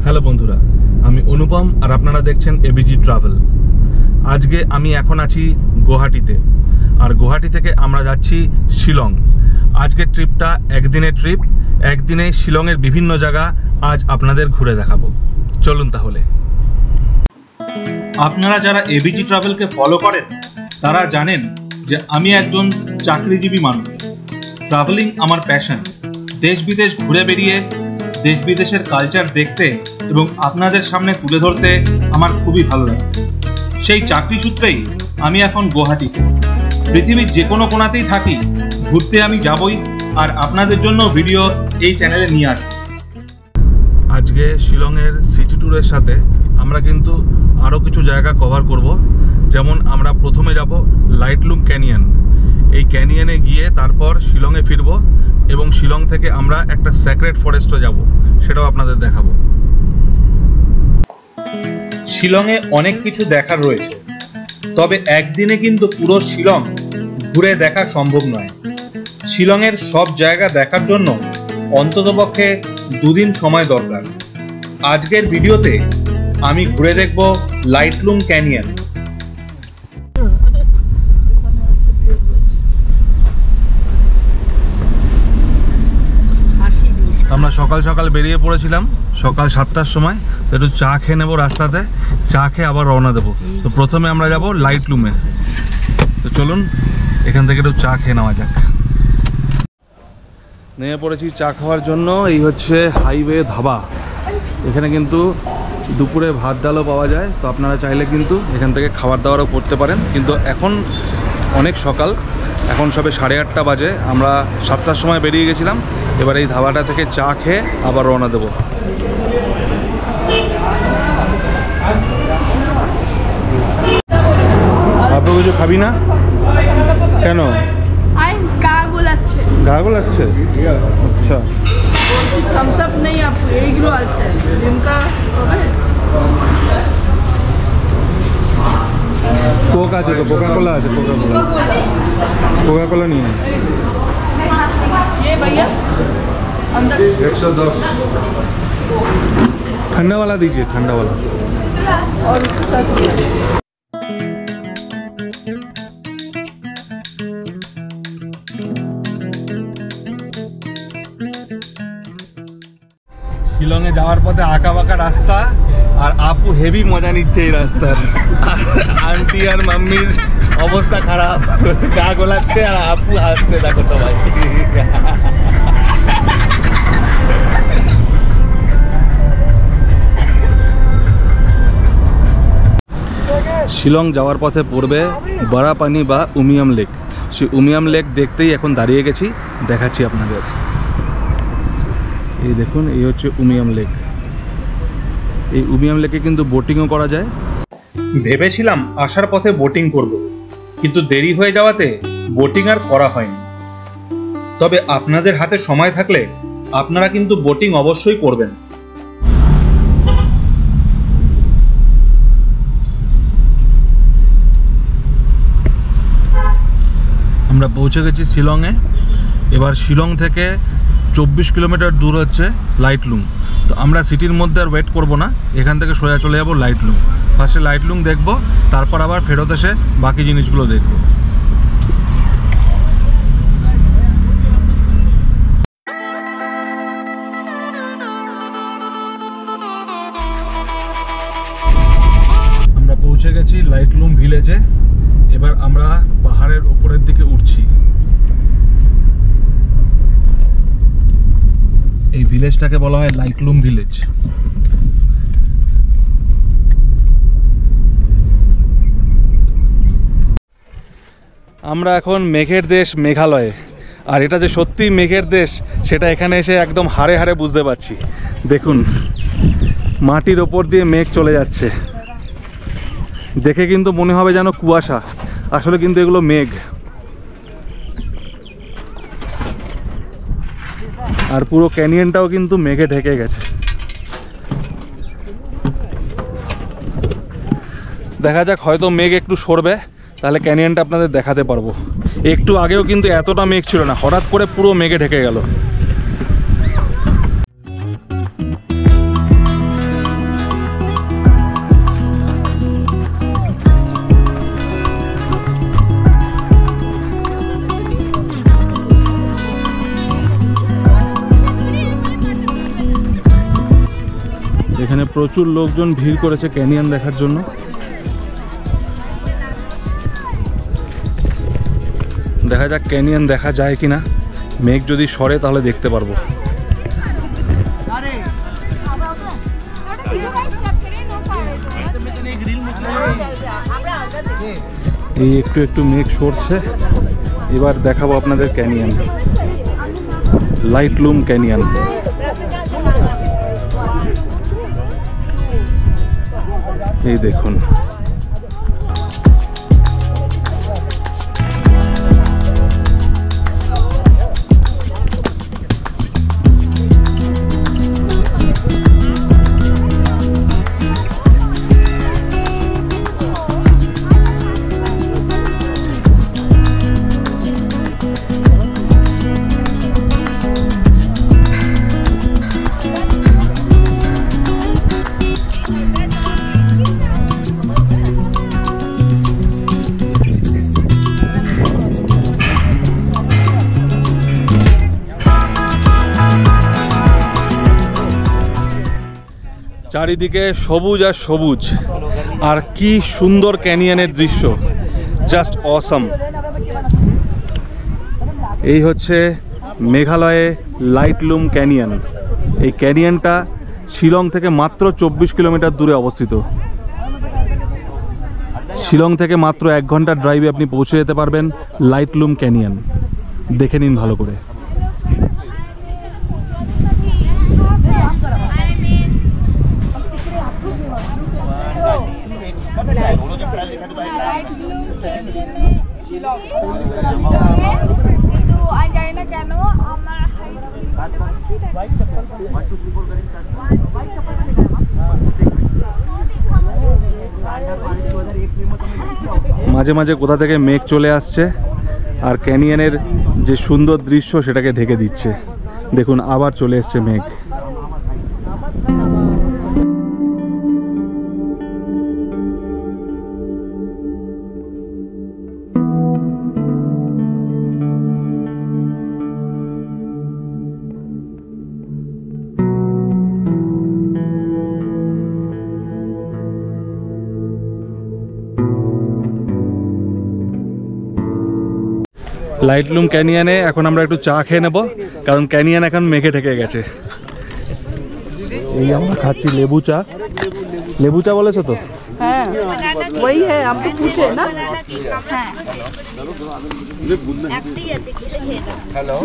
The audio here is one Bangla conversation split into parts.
হ্যালো বন্ধুরা, আমি অনুপম আর আপনারা দেখছেন এবিজি ট্রাভেল। আজকে আমি এখন আছি গুয়াহাটিতে, আর গুয়াহাটি থেকে আমরা যাচ্ছি শিলং। আজকের ট্রিপটা একদিনের ট্রিপ, একদিনে শিলংয়ের বিভিন্ন জায়গা আজ আপনাদের ঘুরে দেখাবো। চলুন তাহলে। আপনারা যারা এবিজি ট্রাভেলকে ফলো করেন তারা জানেন যে আমি একজন চাকরিজীবী মানুষ। ট্রাভেলিং আমার প্যাশন। দেশ বিদেশ ঘুরে বেরিয়ে দেশ বিদেশের কালচার দেখতে এবং আপনাদের সামনে তুলে ধরতে আমার খুবই ভালো লাগে। সেই চাকরি সূত্রেই আমি এখন গুয়াহাটিতে। পৃথিবীর যে কোনো কোণাতেই থাকি, ঘুরতে আমি যাবই, আর আপনাদের জন্য ভিডিও এই চ্যানেলে নিয়ে আসব। আজকে শিলংয়ের সিটি ট্যুরের সাথে আমরা কিন্তু আরও কিছু জায়গা কভার করব। যেমন আমরা প্রথমে যাব লাইটলুম ক্যানিয়ন। এই ক্যানিয়নে গিয়ে তারপর শিলংয়ে ফিরব এবং শিলং থেকে আমরা একটা সেক্রেট ফরেস্টে যাব, সেটাও আপনাদের দেখাবো। শিলংয়ে অনেক কিছু দেখার রয়েছে, তবে একদিনে কিন্তু পুরো শিলং ঘুরে দেখা সম্ভব নয়। শিলংয়ের সব জায়গা দেখার জন্য অন্ততপক্ষে 2 দিন সময় দরকার। আজকের ভিডিওতে আমি ঘুরে দেখব লাইটলুম ক্যানিয়ন। আমরা সকাল সকাল বেরিয়ে পড়েছিলাম, সকাল 7টার সময়। তো একটু চা খেয়ে নেবো রাস্তাতে, চা খেয়ে আবার রওনা দেবো। তো প্রথমে আমরা যাব লাইটলুমে। তো চলুন এখান থেকে একটু চা খেয়ে নেওয়া যাক। নেমে পড়েছি চা খাওয়ার জন্য। এই হচ্ছে হাইওয়ে ধাবা। এখানে কিন্তু দুপুরে ভাত ডালও পাওয়া যায়। তো আপনারা চাইলে কিন্তু এখান থেকে খাবার দাবারও করতে পারেন, কিন্তু এখন অনেক সকাল, এখন সবে 8:30 বাজে। আমরা 7টার সময় বেরিয়ে গেছিলাম। এবার এই ধাবাটা থেকে চা খেয়ে আবার রওনা দেবো। আপনি কিছু খাবি না কেন? গা গোলাচ্ছে। গা গোলাচ্ছে? আচ্ছা, থামস আপ নেই, এইগুলো আছে। কোক আছে তো, কোকা কোলা আছে। কোকা কোলা নিয়ে 110 ठंडा वाला दीजिए, ठंडा वाला। और उसके साथ শিলংয়ে যাওয়ার পথে আঁকা বাঁকা রাস্তা, আর আপু হেভি মজা নিচ্ছে এই রাস্তার। আন্টি আর মাম্মির অবস্থা খারাপ, গা গোলাচ্ছে আর আপু হাসছে, দেখো সবাই। শিলং যাওয়ার পথে পড়বে বারাপানি বা উমিয়াম লেক। সেই উমিয়াম লেক দেখতেই এখন দাঁড়িয়ে গেছি, দেখাচ্ছি আপনাদের। এই দেখুন, এই হচ্ছে উমিয়াম লেক। এই উমিয়াম লেকে কিন্তু বোটিংও করা যায়। ভেবেছিলাম আসার পথে বোটিং করব, কিন্তু দেরি হয়ে যাওয়াতে বোটিং আর করা হয়নি। তবে আপনাদের হাতে সময় থাকলে আপনারা কিন্তু বোটিং অবশ্যই করবেন। আমরা পৌঁছে গেছি শিলংয়ে। এবার শিলং থেকে 24 কিলোমিটার দূর হচ্ছে লাইটলুম। তো আমরা সিটির মধ্যে আর ওয়েট করব না, এখান থেকে সোজা চলে যাব লাইটলুম। ফার্স্টে লাইটলুম দেখব, তারপর আবার ফেরত এসে বাকি জিনিসগুলো দেখব। আমরা পৌঁছে গেছি লাইটলুম ভিলেজে। এবার আমরা পাহাড়ের উপরের দিকে উঠছি। এই ভিলেজটাকে বলা হয় লাইটলুম ভিলেজ। আমরা এখন মেঘের দেশ মেঘালয়ে, আর এটা যে সত্যি মেঘের দেশ সেটা এখানে এসে একদম হাড়ে হাড়ে বুঝতে পারছি। দেখুন, মাটির ওপর দিয়ে মেঘ চলে যাচ্ছে, দেখে কিন্তু মনে হবে যেন কুয়াশা, আসলে কিন্তু এগুলো মেঘ। আর পুরো ক্যানিয়নটাও কিন্তু মেঘে ঢেকে গেছে। দেখা যাক, হয়তো মেঘ একটু সরবে, তাহলে ক্যানিয়নটা আপনাদের দেখাতে পারবো। একটু আগেও কিন্তু এতটা মেঘ ছিল না, হঠাৎ করে পুরো মেঘে ঢেকে গেল। এখানে প্রচুর লোকজন ভিড় করেছে ক্যানিয়ন দেখার জন্য। দেখা যাক ক্যানিয়ন দেখা যায় কিনা, মেঘ যদি সরে তাহলে দেখতে পারবো। এই একটু একটু মেঘ সরছে, এবার দেখাবো আপনাদের ক্যানিয়ন, লাইটলুম ক্যানিয়ন। এই দেখুন, চারিদিকে সবুজ আর সবুজ, আর কি সুন্দর ক্যানিয়নের দৃশ্য, জাস্ট অসাম। এই হচ্ছে মেঘালয়ে লাইটলুম ক্যানিয়ন। এই ক্যানিয়নটা শিলং থেকে মাত্র 24 কিলোমিটার দূরে অবস্থিত। শিলং থেকে মাত্র 1 ঘন্টার ড্রাইভে আপনি পৌঁছে যেতে পারবেন লাইটলুম ক্যানিয়ন। দেখে নিন ভালো করে। মাঝে মাঝে কোথা থেকে মেঘ চলে আসছে আর ক্যানিয়নের যে সুন্দর দৃশ্য সেটাকে ঢেকে দিচ্ছে। দেখুন আবার চলে এসছে মেঘ। লাইটলুম ক্যানিয়নে এখন আমরা একটু চা খেয়ে নেব, কারণ ক্যানিয়ন এখন মেঘে ঢেকে গেছে। এই আমরা খাচ্ছি লেবু চা। লেবু চা বলেছো তো? হ্যাঁ, वही है, आप तो पूछे ना। हेलो,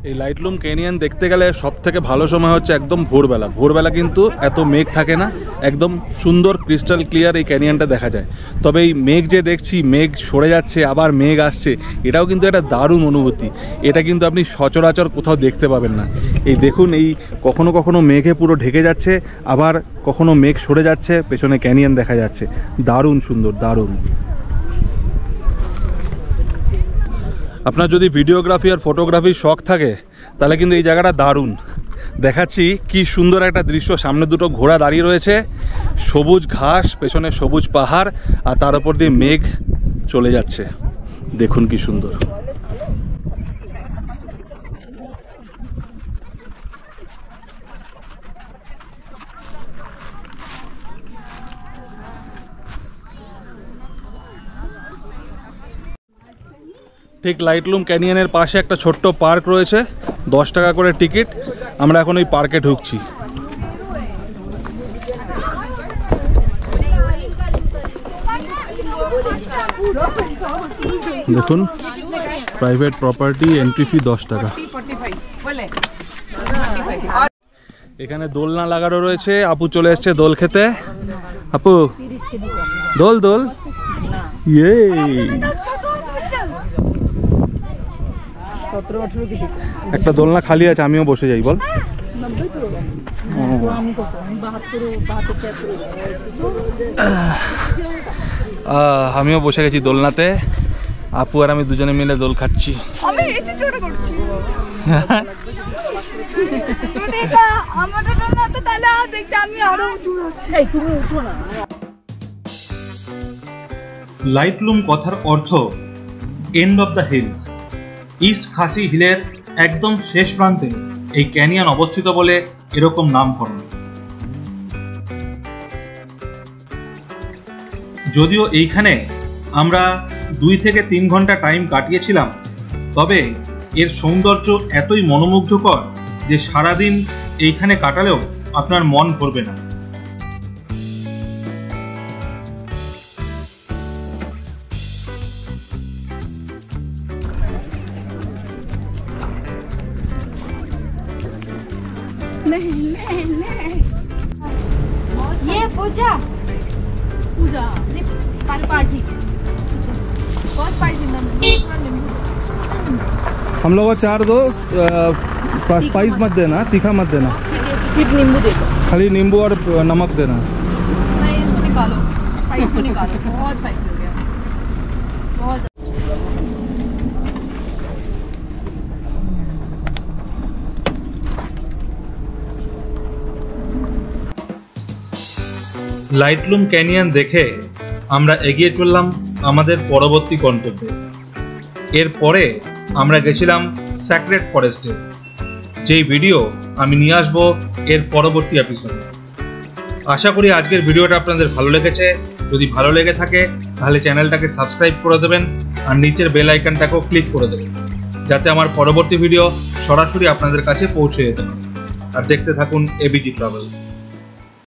এই লাইটলুম ক্যানিয়ন দেখতে গেলে সব থেকে ভালো সময় হচ্ছে একদম ভোরবেলা। ভোরবেলা কিন্তু এত মেঘ থাকে না, একদম সুন্দর ক্রিস্টাল ক্লিয়ার এই ক্যানিয়নটা দেখা যায়। তবে এই মেঘ যে দেখছি, মেঘ সরে যাচ্ছে আবার মেঘ আসছে, এটাও কিন্তু একটা দারুণ অনুভূতি। এটা কিন্তু আপনি সচরাচর কোথাও দেখতে পাবেন না। এই দেখুন, এই কখনো কখনো মেঘে পুরো ঢেকে যাচ্ছে, আবার কখনো মেঘ সরে যাচ্ছে, পেছনে ক্যানিয়ন দেখা যাচ্ছে। দারুণ সুন্দর, দারুণ। আপনার যদি ভিডিওগ্রাফি আর ফটোগ্রাফির শখ থাকে তাহলে কিন্তু এই জায়গাটা দারুণ। দেখাচ্ছি কি সুন্দর একটা দৃশ্য। সামনে দুটো ঘোড়া দাঁড়িয়ে রয়েছে, সবুজ ঘাস, পেছনে সবুজ পাহাড়, আর তার উপর দিয়ে মেঘ চলে যাচ্ছে। দেখুন কি সুন্দর। ঠিক লাইটলুম ক্যানিয়নের পাশে একটা ছোট্ট পার্ক রয়েছে, 10 টাকা করে টিকিট। আমরা এখন ওই পার্কে ঢুকছি। দেখুন, প্রাইভেট প্রপার্টি, এন্ট্রি ফি 10 টাকা। এখানে দোলনা লাগানো রয়েছে। আপু চলে এসছে দোল খেতে। আপু, দোল দোল, ইয়ে, একটা দোলনা খালি আছে, আমিও বসে যাই। বল, আমিও বসে গেছি দোলনাতে। আপু আর আমি দুজনে মিলে দোল খাচ্ছি। লাইটলুম কথার অর্থ end of the hills. East Khasi হিলের একদম শেষ প্রান্তে এই ক্যানিয়ন অবস্থিত বলে এরকম নামকরণ। যদিও এইখানে আমরা 2 থেকে 3 ঘন্টা টাইম কাটিয়েছিলাম, তবে এর সৌন্দর্য এতই মনোমুগ্ধকর যে সারাদিন এইখানে কাটালেও আপনার মন ভরবে না। ये पूजा पूजा पार्टी बहुत पार्टी हम लोग को 4 दो, स्पाइस मत देना, तीखा मत देना, सिर्फ नींबू दे दो। खाली नींबू और नमक देना। नहीं, इसको निकालो, स्पाइस को निकालो, बहुत स्पाइसी हो गया, बहुत। লাইটলুম ক্যানিয়ন দেখে আমরা এগিয়ে চললাম আমাদের পরবর্তী গন্তব্যে। এরপরে আমরা গেছিলাম স্যাক্রেড ফরেস্টে, যেই ভিডিও আমি নিয়ে আসবো এর পরবর্তী এপিসোডে। আশা করি আজকের ভিডিওটা আপনাদের ভালো লেগেছে। যদি ভালো লেগে থাকে তাহলে চ্যানেলটাকে সাবস্ক্রাইব করে দেবেন আর নিচের বেল আইকনটাকেও ক্লিক করে দেবেন, যাতে আমার পরবর্তী ভিডিও সরাসরি আপনাদের কাছে পৌঁছে যেতে পারে। আর দেখতে থাকুন এবিজি ট্রাভেল।